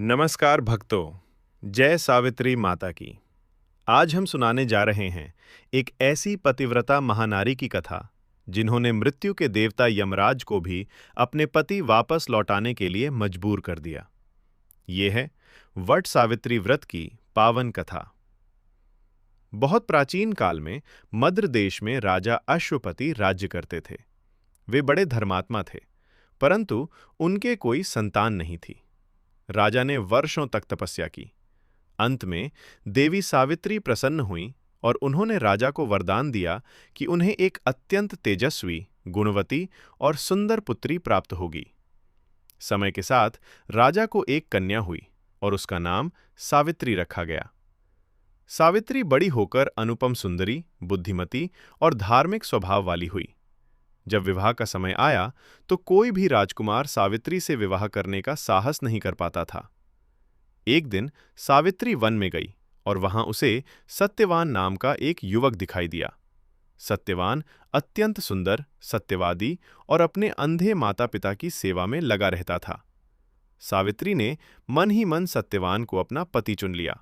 नमस्कार भक्तों, जय सावित्री माता की। आज हम सुनाने जा रहे हैं एक ऐसी पतिव्रता महानारी की कथा जिन्होंने मृत्यु के देवता यमराज को भी अपने पति वापस लौटाने के लिए मजबूर कर दिया। ये है वट सावित्री व्रत की पावन कथा। बहुत प्राचीन काल में मद्र देश में राजा अश्वपति राज्य करते थे। वे बड़े धर्मात्मा थे, परंतु उनके कोई संतान नहीं थी। राजा ने वर्षों तक तपस्या की। अंत में देवी सावित्री प्रसन्न हुईं और उन्होंने राजा को वरदान दिया कि उन्हें एक अत्यंत तेजस्वी, गुणवती और सुंदर पुत्री प्राप्त होगी। समय के साथ राजा को एक कन्या हुई और उसका नाम सावित्री रखा गया। सावित्री बड़ी होकर अनुपम सुंदरी, बुद्धिमती और धार्मिक स्वभाव वाली हुई। जब विवाह का समय आया तो कोई भी राजकुमार सावित्री से विवाह करने का साहस नहीं कर पाता था। एक दिन सावित्री वन में गई और वहां उसे सत्यवान नाम का एक युवक दिखाई दिया। सत्यवान अत्यंत सुंदर, सत्यवादी और अपने अंधे माता पिता की सेवा में लगा रहता था। सावित्री ने मन ही मन सत्यवान को अपना पति चुन लिया।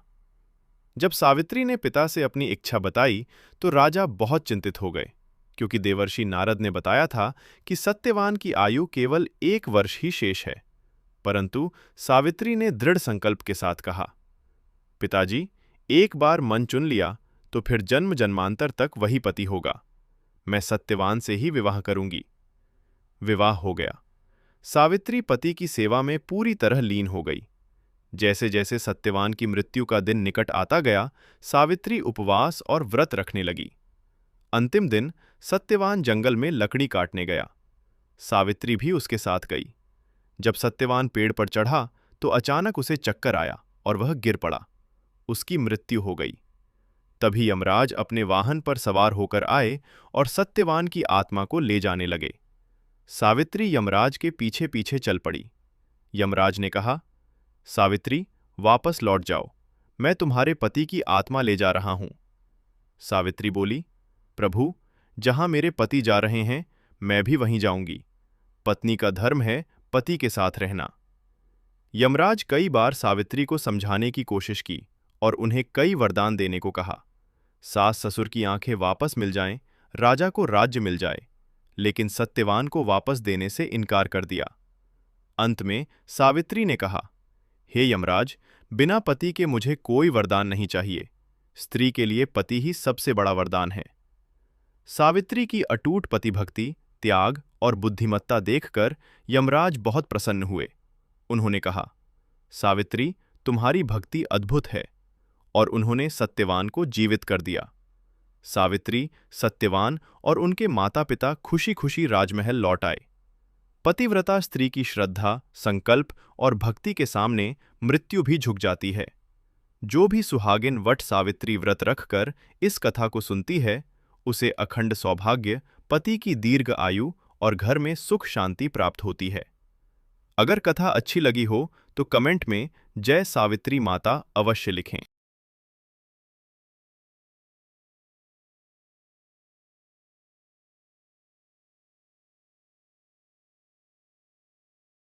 जब सावित्री ने पिता से अपनी इच्छा बताई तो राजा बहुत चिंतित हो गए, क्योंकि देवर्षि नारद ने बताया था कि सत्यवान की आयु केवल 1 वर्ष ही शेष है। परंतु सावित्री ने दृढ़ संकल्प के साथ कहा, पिताजी, एक बार मन चुन लिया तो फिर जन्म जन्मांतर तक वही पति होगा। मैं सत्यवान से ही विवाह करूंगी। विवाह हो गया। सावित्री पति की सेवा में पूरी तरह लीन हो गई। जैसे जैसे सत्यवान की मृत्यु का दिन निकट आता गया, सावित्री उपवास और व्रत रखने लगी। अंतिम दिन सत्यवान जंगल में लकड़ी काटने गया। सावित्री भी उसके साथ गई। जब सत्यवान पेड़ पर चढ़ा तो अचानक उसे चक्कर आया और वह गिर पड़ा। उसकी मृत्यु हो गई। तभी यमराज अपने वाहन पर सवार होकर आए और सत्यवान की आत्मा को ले जाने लगे। सावित्री यमराज के पीछे पीछे चल पड़ी। यमराज ने कहा, सावित्री, वापस लौट जाओ, मैं तुम्हारे पति की आत्मा ले जा रहा हूं। सावित्री बोली, प्रभु, जहां मेरे पति जा रहे हैं मैं भी वहीं जाऊंगी। पत्नी का धर्म है पति के साथ रहना। यमराज कई बार सावित्री को समझाने की कोशिश की और उन्हें कई वरदान देने को कहा। सास ससुर की आंखें वापस मिल जाएं, राजा को राज्य मिल जाए, लेकिन सत्यवान को वापस देने से इनकार कर दिया। अंत में सावित्री ने कहा, हे यमराज, बिना पति के मुझे कोई वरदान नहीं चाहिए। स्त्री के लिए पति ही सबसे बड़ा वरदान है। सावित्री की अटूट पतिभक्ति, त्याग और बुद्धिमत्ता देखकर यमराज बहुत प्रसन्न हुए। उन्होंने कहा, सावित्री, तुम्हारी भक्ति अद्भुत है, और उन्होंने सत्यवान को जीवित कर दिया। सावित्री, सत्यवान और उनके माता पिता खुशी खुशी राजमहल लौट आए। पतिव्रता स्त्री की श्रद्धा, संकल्प और भक्ति के सामने मृत्यु भी झुक जाती है। जो भी सुहागिन वट सावित्री व्रत रखकर इस कथा को सुनती है, उसे अखंड सौभाग्य, पति की दीर्घ आयु और घर में सुख शांति प्राप्त होती है। अगर कथा अच्छी लगी हो तो कमेंट में जय सावित्री माता अवश्य लिखें।